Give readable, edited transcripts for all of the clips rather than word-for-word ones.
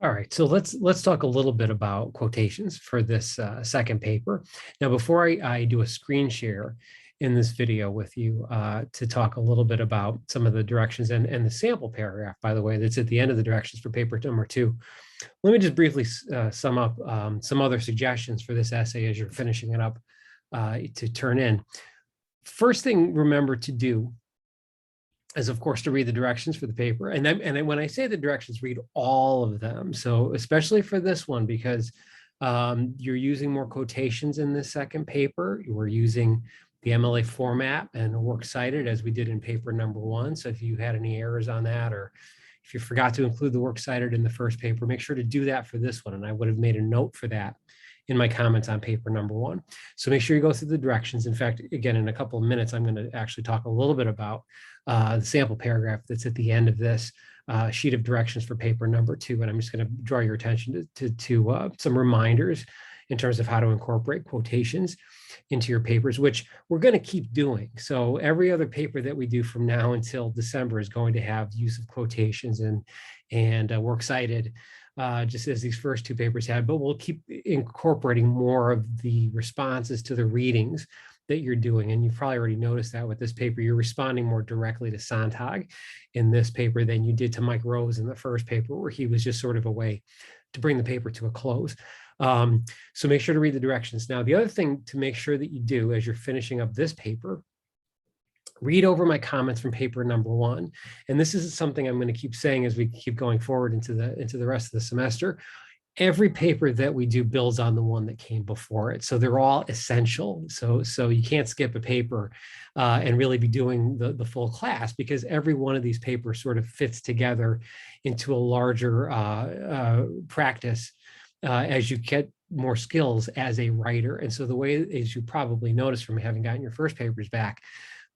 All right, so let's talk a little bit about quotations for this second paper. Now, before I do a screen share in this video with you to talk a little bit about some of the directions and the sample paragraph, by the way, that's at the end of the directions for paper number 2. Let me just briefly sum up some other suggestions for this essay as you're finishing it up to turn in. First thing, remember to do is, of course, to read the directions for the paper. And when I say the directions, read all of them. So especially for this one, because you're using more quotations in this second paper. We're using the MLA format and works cited as we did in paper number 1. So if you had any errors on that, or if you forgot to include the works cited in the first paper, make sure to do that for this one. And I would have made a note for that in my comments on paper number 1. So make sure you go through the directions. In fact, again, in a couple of minutes, I'm going to actually talk a little bit about the sample paragraph that's at the end of this sheet of directions for paper number 2. And I'm just going to draw your attention to some reminders in terms of how to incorporate quotations into your papers, which we're going to keep doing. So every other paper that we do from now until December is going to have use of quotations and works cited, just as these first 2 papers had, but we'll keep incorporating more of the responses to the readings that you're doing. And you've probably already noticed that with this paper, you're responding more directly to Sontag in this paper than you did to Mike Rose in the first paper, where he was just sort of a way to bring the paper to a close. So make sure to read the directions. Now, the other thing to make sure that you do as you're finishing up this paper, read over my comments from paper number 1. And this is something I'm going to keep saying as we keep going forward into the rest of the semester. Every paper that we do builds on the one that came before it. So they're all essential. So you can't skip a paper and really be doing the full class, because every one of these papers sort of fits together into a larger practice as you get more skills as a writer. And so the way, as you probably noticed from having gotten your first papers back,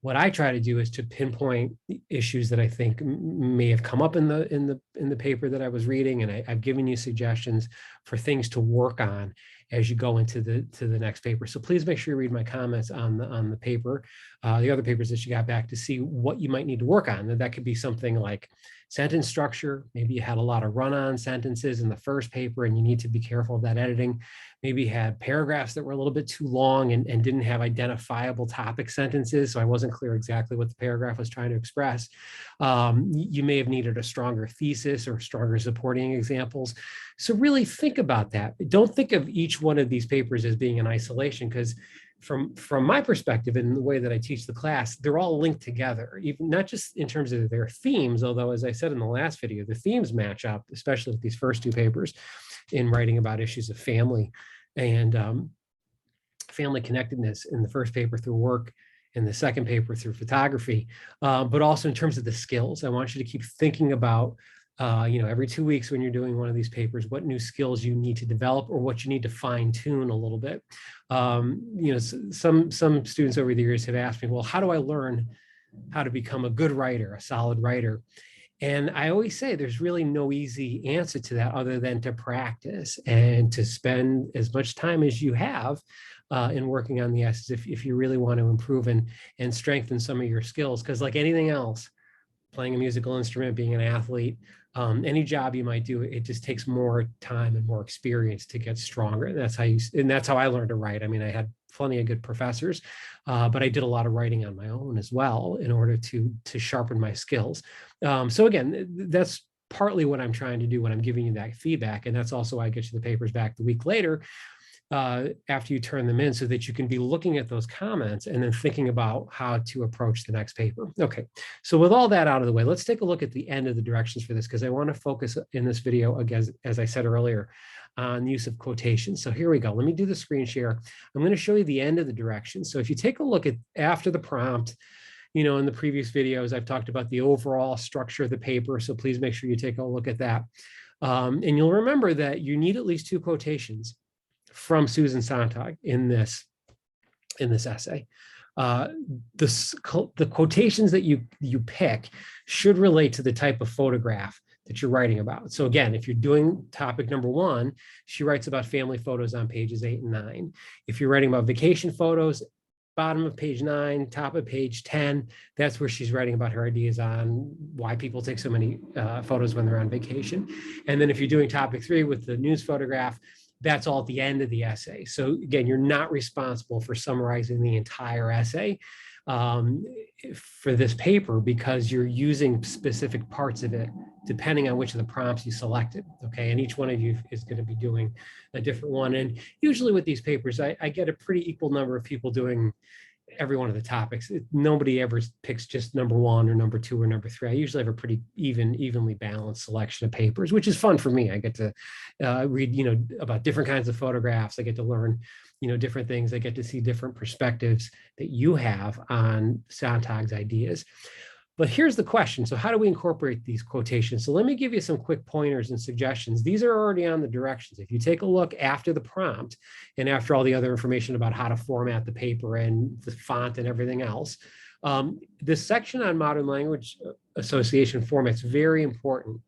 what I try to do is to pinpoint issues that I think may have come up in the paper that I was reading, and I've given you suggestions for things to work on as you go into the next paper. So please make sure you read my comments on the paper, the other papers that you got back, to see what you might need to work on. And that could be something like sentence structure. Maybe you had a lot of run-on sentences in the first paper and you need to be careful of that editing. Maybe you had paragraphs that were a little bit too long and didn't have identifiable topic sentences, so I wasn't clear exactly what the paragraph was trying to express. You may have needed a stronger thesis or stronger supporting examples. So really think about that. Don't think of each one of these papers as being in isolation, because from my perspective and the way that I teach the class, they're all linked together, even not just in terms of their themes, although, as I said in the last video, the themes match up, especially with these first 2 papers in writing about issues of family and family connectedness in the first paper through work, in the second paper through photography, but also in terms of the skills. I want you to keep thinking about every 2 weeks when you're doing one of these papers, what new skills you need to develop or what you need to fine tune a little bit. Some students over the years have asked me, well, how do I learn how to become a good writer, a solid writer? And I always say there's really no easy answer to that other than to practice and to spend as much time as you have in working on the essays if you really want to improve and strengthen some of your skills. Because like anything else, playing a musical instrument, being an athlete, any job you might do, it just takes more time and more experience to get stronger. And that's how I learned to write. I mean, I had plenty of good professors, but I did a lot of writing on my own as well in order to sharpen my skills. So again, that's partly what I'm trying to do when I'm giving you that feedback. And that's also why I get you the papers back the week later after you turn them in, so that you can be looking at those comments and then thinking about how to approach the next paper. Okay, so with all that out of the way, let's take a look at the end of the directions for this, because I want to focus in this video, again, as I said earlier, on the use of quotations. So here we go. Let me do the screen share. I'm going to show you the end of the directions. So if you take a look at after the prompt, in the previous videos, I've talked about the overall structure of the paper. So please make sure you take a look at that. And you'll remember that you need at least 2 quotations from Susan Sontag in this essay. The quotations that you pick should relate to the type of photograph that you're writing about. So again, if you're doing topic number 1, she writes about family photos on pages 8 and 9. If you're writing about vacation photos, bottom of page 9, top of page 10, that's where she's writing about her ideas on why people take so many photos when they're on vacation. And then if you're doing topic 3 with the news photograph, that's all at the end of the essay. So again, you're not responsible for summarizing the entire essay for this paper, because you're using specific parts of it depending on which of the prompts you selected. Okay, and each one of you is going to be doing a different one. And usually with these papers, I get a pretty equal number of people doing every one of the topics. Nobody ever picks just number 1 or number 2 or number 3. I usually have a pretty evenly balanced selection of papers, which is fun for me. I get to read, about different kinds of photographs. I get to learn, different things. I get to see different perspectives that you have on Sontag's ideas. But here's the question. So how do we incorporate these quotations? So let me give you some quick pointers and suggestions. These are already on the directions. If you take a look after the prompt and after all the other information about how to format the paper and the font and everything else, this section on modern language association format is very important,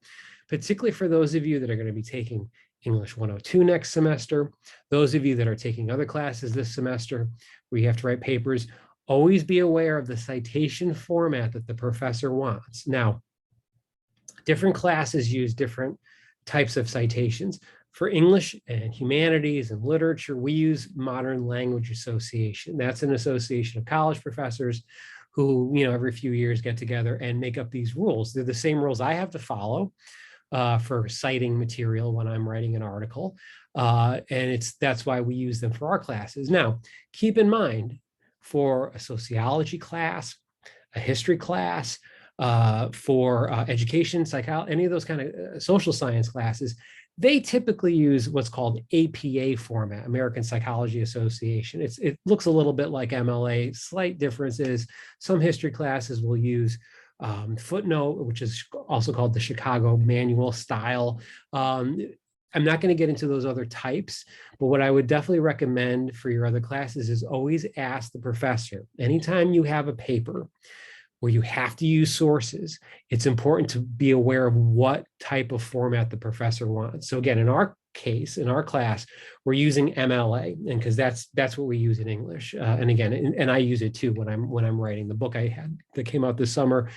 particularly for those of you that are going to be taking English 102 next semester, those of you that are taking other classes this semester where you have to write papers. Always be aware of the citation format that the professor wants. Now, different classes use different types of citations. For English and humanities and literature, we use modern language association. That's an association of college professors who, every few years get together and make up these rules. They're the same rules I have to follow for citing material when I'm writing an article. And that's why we use them for our classes. Now, keep in mind, for a sociology class, a history class, for education, psychology, any of those kind of social science classes, they typically use what's called APA format, American Psychology Association. It looks a little bit like MLA, slight differences. Some history classes will use footnote, which is also called the Chicago Manual style. I'm not going to get into those other types, but what I would definitely recommend for your other classes is always ask the professor. Anytime you have a paper where you have to use sources, it's important to be aware of what type of format the professor wants. So again, in our case, in our class, we're using MLA, and because that's what we use in English. And again, and I use it too when I'm writing the book I had that came out this summer.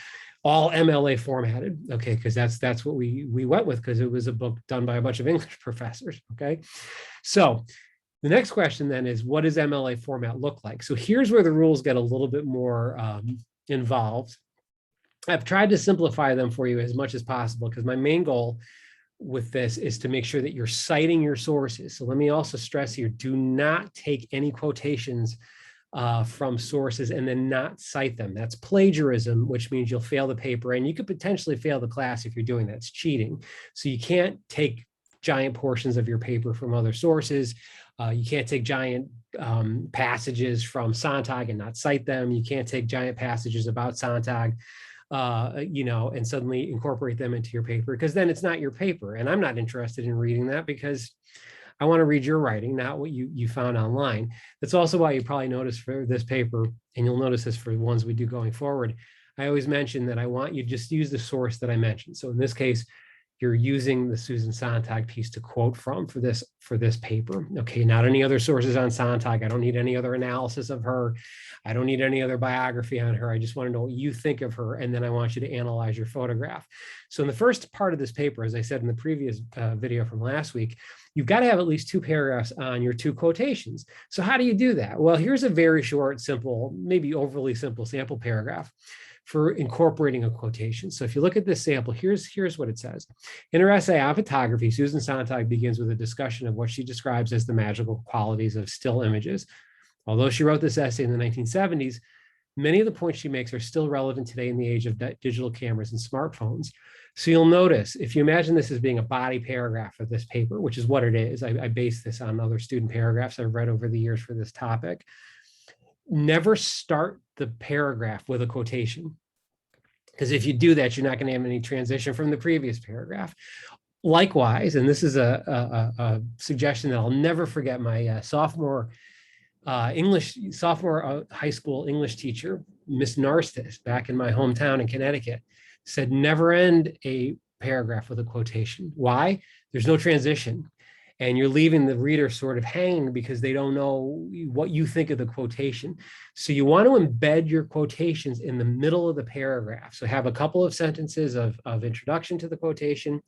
All MLA formatted, okay, because that's what we went with, because it was a book done by a bunch of English professors, okay? So the next question then is, what does MLA format look like? So here's where the rules get a little bit more involved. I've tried to simplify them for you as much as possible, because my main goal with this is to make sure that you're citing your sources. So let me also stress here, do not take any quotations from sources and then not cite them. That's plagiarism, which means you'll fail the paper, and you could potentially fail the class if you're doing that. It's cheating. So you can't take giant portions of your paper from other sources. You can't take giant passages from Sontag and not cite them. You can't take giant passages about Sontag, and suddenly incorporate them into your paper, because then it's not your paper. And I'm not interested in reading that, because I want to read your writing, not what you found online. That's also why you probably notice for this paper, and you'll notice this for the ones we do going forward, I always mention that I want you to just use the source that I mentioned. So in this case, you're using the Susan Sontag piece to quote from for this paper. Okay, not any other sources on Sontag. I don't need any other analysis of her. I don't need any other biography on her. I just want to know what you think of her, and then I want you to analyze your photograph. So in the first part of this paper, as I said in the previous video from last week, you've got to have at least 2 paragraphs on your 2 quotations. So how do you do that? Well, here's a very short, simple, maybe overly simple sample paragraph for incorporating a quotation. So if you look at this sample, here's what it says. In her essay on photography, Susan Sontag begins with a discussion of what she describes as the magical qualities of still images. Although she wrote this essay in the 1970s, many of the points she makes are still relevant today in the age of digital cameras and smartphones. So you'll notice, if you imagine this as being a body paragraph of this paper, which is what it is, I base this on other student paragraphs I've read over the years for this topic. Never start the paragraph with a quotation, because if you do that, you're not going to have any transition from the previous paragraph. Likewise, and this is a suggestion that I'll never forget, my sophomore high school English teacher, Miss Narstis, back in my hometown in Connecticut, said never end a paragraph with a quotation. Why? There's no transition. and you're leaving the reader sort of hanging because they don't know what you think of the quotation. So you want to embed your quotations in the middle of the paragraph. So have a couple of sentences of introduction to the quotation.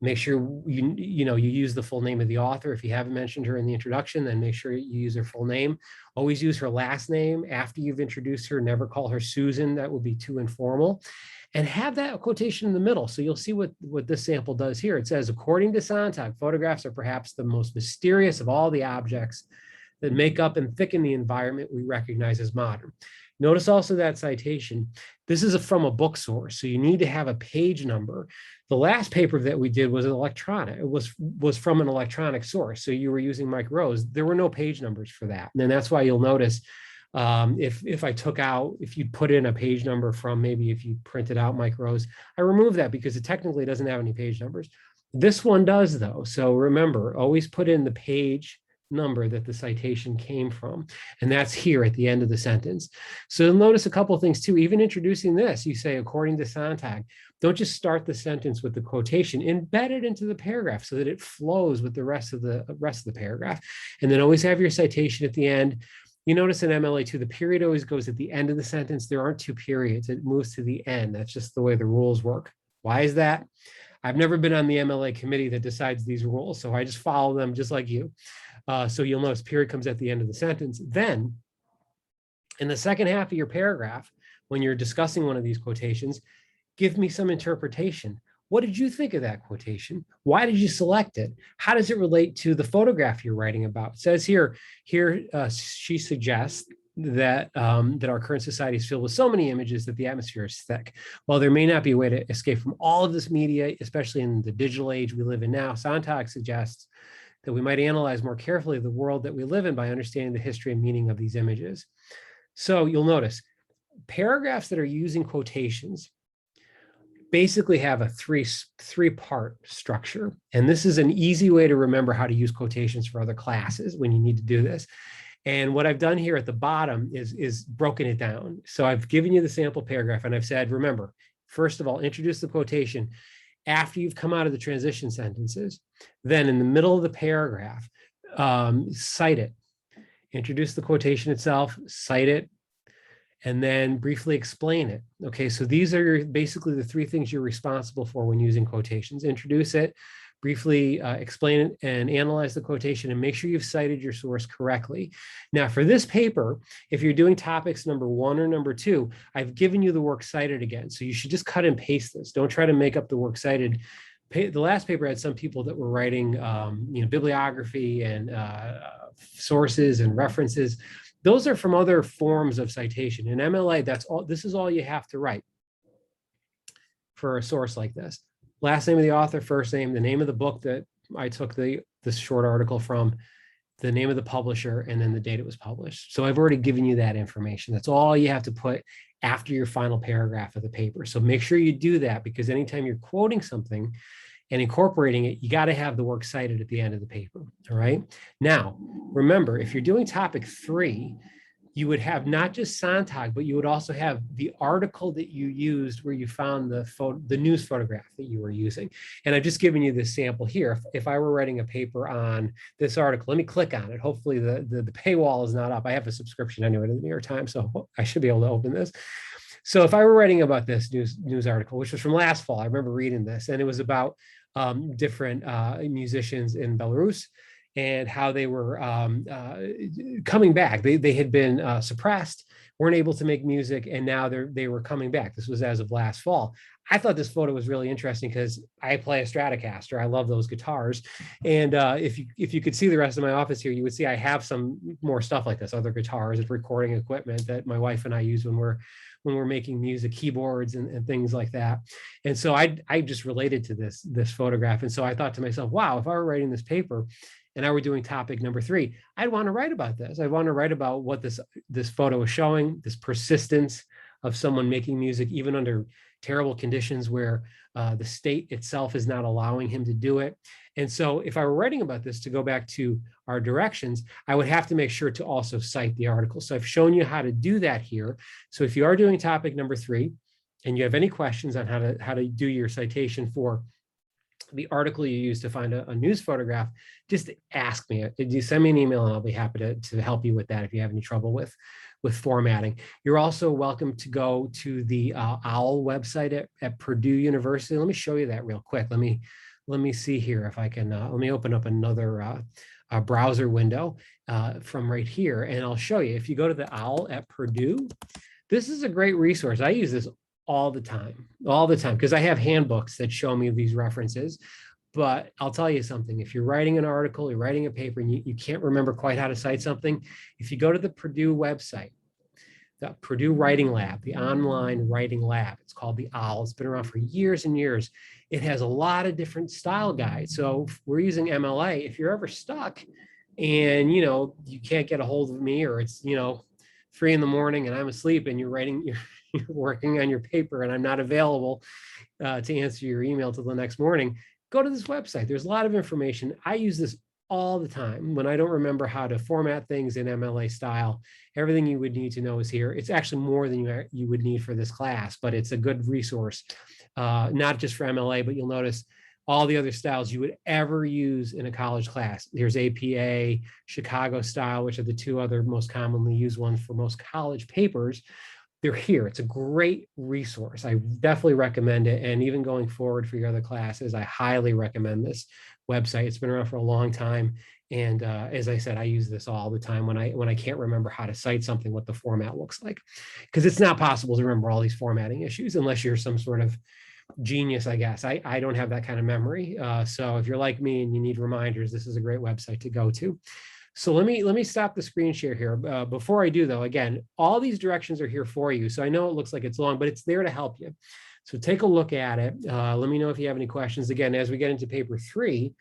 Make sure you use the full name of the author. If you haven't mentioned her in the introduction, then make sure you use her full name. Always use her last name after you've introduced her. Never call her Susan. That would be too informal. And have that quotation in the middle. So you'll see what this sample does here. It says, according to Sontag, photographs are perhaps the most mysterious of all the objects that make up and thicken the environment we recognize as modern. Notice also that citation. This is from a book source, so you need to have a page number. The last paper that we did was electronic. It was from an electronic source, so you were using Mike Rose. There were no page numbers for that, and that's why you'll notice if you put in a page number from, maybe if you printed out Mike Rose, I removed that because it technically doesn't have any page numbers. This one does though, so remember, always put in the page number that the citation came from, and that's here at the end of the sentence. So you'll notice a couple of things too. Even introducing this, you say according to Sontag. Don't just start the sentence with the quotation, embed it into the paragraph so that it flows with the rest of the paragraph. And then always have your citation at the end. You notice in MLA too, the period always goes at the end of the sentence. There aren't two periods. It moves to the end. That's just the way the rules work. Why is that? I've never been on the MLA committee that decides these rules, so I just follow them just like you. So you'll notice period comes at the end of the sentence. Then in the second half of your paragraph, when you're discussing one of these quotations, give me some interpretation. What did you think of that quotation? Why did you select it? How does it relate to the photograph you're writing about? It says here she suggests that our current society is filled with so many images that the atmosphere is thick. While there may not be a way to escape from all of this media, especially in the digital age we live in now, Sontag suggests that we might analyze more carefully the world that we live in by understanding the history and meaning of these images. So you'll notice paragraphs that are using quotations basically have a three-part structure. And this is an easy way to remember how to use quotations for other classes when you need to do this. And what I've done here at the bottom is broken it down. So I've given you the sample paragraph and I've said, remember, first of all, introduce the quotation after you've come out of the transition sentences. Then in the middle of the paragraph, cite it. Introduce the quotation itself, cite it, and then briefly explain it. Okay, so these are basically the three things you're responsible for when using quotations. Introduce it, briefly explain it, and analyze the quotation, and make sure you've cited your source correctly. Now, for this paper, if you're doing topics number 1 or number 2, I've given you the works cited again. So you should just cut and paste this. Don't try to make up the works cited. The last paper had some people that were writing bibliography and sources and references. Those are from other forms of citation. In MLA, this is all you have to write for a source like this. Last name of the author, first name, the name of the book that I took this short article from, the name of the publisher, and then the date it was published. So I've already given you that information. That's all you have to put after your final paragraph of the paper. So make sure you do that, because anytime you're quoting something and incorporating it, you got to have the work cited at the end of the paper. All right. Now, remember, if you're doing topic 3, you would have not just Sontag, but you would also have the article that you used where you found the news photograph that you were using. And I've just given you this sample here. If I were writing a paper on this article, let me click on it. Hopefully the paywall is not up. I have a subscription anyway to the New York Times, so I should be able to open this. So if I were writing about this news article, which was from last fall, I remember reading this, and it was about different musicians in Belarus and how they were coming back. They had been suppressed, weren't able to make music, and now they were coming back. This was as of last fall. I thought this photo was really interesting because I play a Stratocaster. I love those guitars. And if you could see the rest of my office here, you would see I have some more stuff like this, other guitars and recording equipment that my wife and I use when we're making music, keyboards and things like that. And so I just related to this photograph. And so I thought to myself, wow, if I were writing this paper and I were doing topic number 3, I'd want to write about this. I'd want to write about what this photo is showing, this persistence of someone making music, even under terrible conditions where the state itself is not allowing him to do it. And so if I were writing about this, to go back to our directions, I would have to make sure to also cite the article. So I've shown you how to do that here. So if you are doing topic number 3 and you have any questions on how to do your citation for the article you use to find a news photograph, just ask me. You send me an email and I'll be happy to help you with that if you have any trouble with formatting. You're also welcome to go to the OWL website at Purdue University. Let me show you that real quick. Let me see here if I can, let me open up another browser window from right here, and I'll show you. If you go to the OWL at Purdue, this is a great resource. I use this all the time, because I have handbooks that show me these references. But I'll tell you something, if you're writing an article, you're writing a paper, and you can't remember quite how to cite something, if you go to the Purdue website, the Purdue Writing Lab, the online writing lab, it's called the OWL. It's been around for years and years. It has a lot of different style guides. So we're using MLA. If you're ever stuck and, you can't get a hold of me, or it's, 3 a.m. and I'm asleep and you're working on your paper and I'm not available to answer your email till the next morning, go to this website. There's a lot of information. I use this all the time when I don't remember how to format things in MLA style. Everything you would need to know is here. It's actually more than you would need for this class, but it's a good resource, not just for MLA, but you'll notice all the other styles you would ever use in a college class. There's APA, Chicago style, which are the two other most commonly used ones for most college papers. They're here. It's a great resource. I definitely recommend it. And even going forward for your other classes, I highly recommend this website. It's been around for a long time. And as I said, I use this all the time when I can't remember how to cite something, what the format looks like, because it's not possible to remember all these formatting issues unless you're some sort of genius, I guess. I don't have that kind of memory. So if you're like me and you need reminders, this is a great website to go to. So let me stop the screen share here. Before I do, though, again, all these directions are here for you. So I know it looks like it's long, but it's there to help you. So take a look at it. Let me know if you have any questions. Again, as we get into paper 3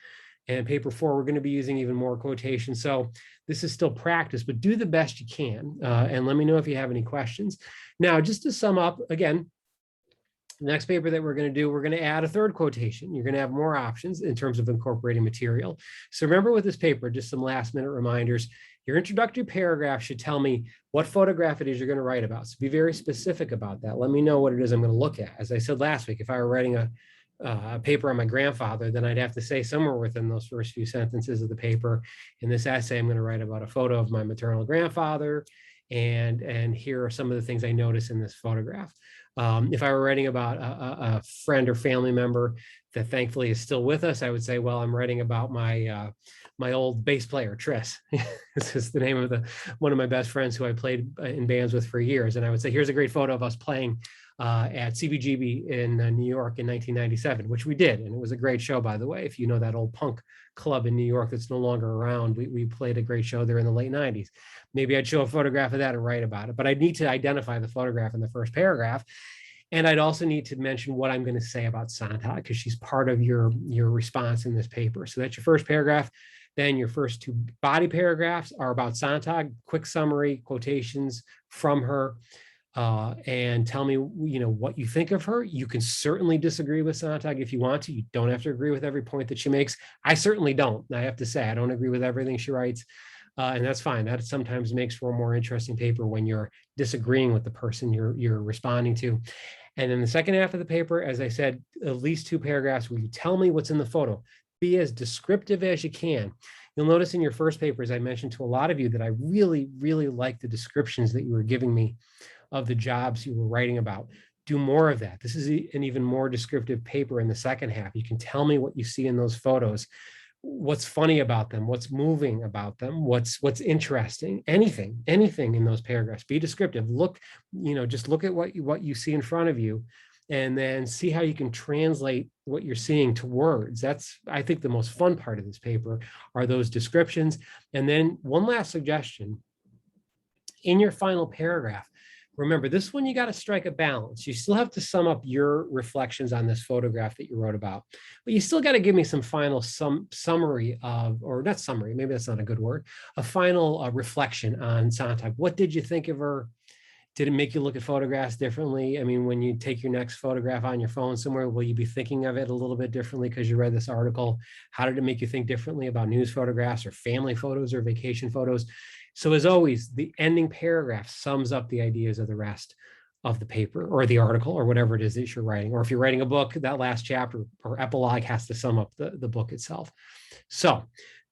and paper 4, we're going to be using even more quotations. So this is still practice, but do the best you can. And let me know if you have any questions. Now, just to sum up, again, the next paper that we're going to do, we're going to add a third quotation. You're going to have more options in terms of incorporating material. So remember with this paper, just some last minute reminders. Your introductory paragraph should tell me what photograph it is you're going to write about. So be very specific about that. Let me know what it is I'm going to look at. As I said last week, if I were writing a paper on my grandfather, then I'd have to say somewhere within those first few sentences of the paper, in this essay, I'm going to write about a photo of my maternal grandfather, and here are some of the things I notice in this photograph. If I were writing about a friend or family member that thankfully is still with us, I would say, well, I'm writing about my my old bass player, Tris. This is the name of one of my best friends who I played in bands with for years. And I would say, here's a great photo of us playing at CBGB in New York in 1997, which we did. And it was a great show, by the way. If you know that old punk club in New York that's no longer around, we played a great show there in the late 90s. Maybe I'd show a photograph of that and write about it, but I'd need to identify the photograph in the first paragraph. And I'd also need to mention what I'm going to say about Sontag, because she's part of your response in this paper. So that's your first paragraph. Then your first 2 body paragraphs are about Sontag, quick summary, quotations from her, and tell me, what you think of her. You can certainly disagree with Sontag if you want to. You don't have to agree with every point that she makes. I certainly don't. I have to say, I don't agree with everything she writes. And that's fine. That sometimes makes for a more interesting paper when you're disagreeing with the person you're responding to. And then the second half of the paper, as I said, at least 2 paragraphs where you tell me what's in the photo. Be as descriptive as you can. You'll notice in your first paper, as I mentioned to a lot of you, that I really, really like the descriptions that you were giving me of the jobs you were writing about. Do more of that. This is an even more descriptive paper in the second half. You can tell me what you see in those photos, what's funny about them, what's moving about them, what's interesting, anything in those paragraphs. Be descriptive. Look, just look at what you see in front of you, and then see how you can translate what you're seeing to words. That's, I think, the most fun part of this paper are those descriptions. And then one last suggestion, in your final paragraph, remember, this one, you got to strike a balance. You still have to sum up your reflections on this photograph that you wrote about, but you still got to give me some final summary of, or not summary, maybe that's not a good word, a final reflection on Sontag. What did you think of her? Did it make you look at photographs differently? I mean, when you take your next photograph on your phone somewhere, will you be thinking of it a little bit differently because you read this article? How did it make you think differently about news photographs or family photos or vacation photos? So as always, the ending paragraph sums up the ideas of the rest of the paper or the article or whatever it is that you're writing. Or if you're writing a book, that last chapter or epilogue has to sum up the book itself. So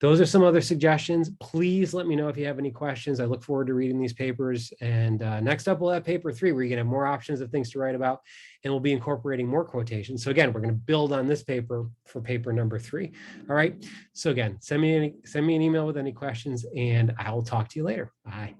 those are some other suggestions. Please let me know if you have any questions. I look forward to reading these papers. And next up, we'll have paper 3, where you can have more options of things to write about, and we'll be incorporating more quotations. So again, we're going to build on this paper for paper number 3. All right. So again, send me an email with any questions, and I'll talk to you later. Bye.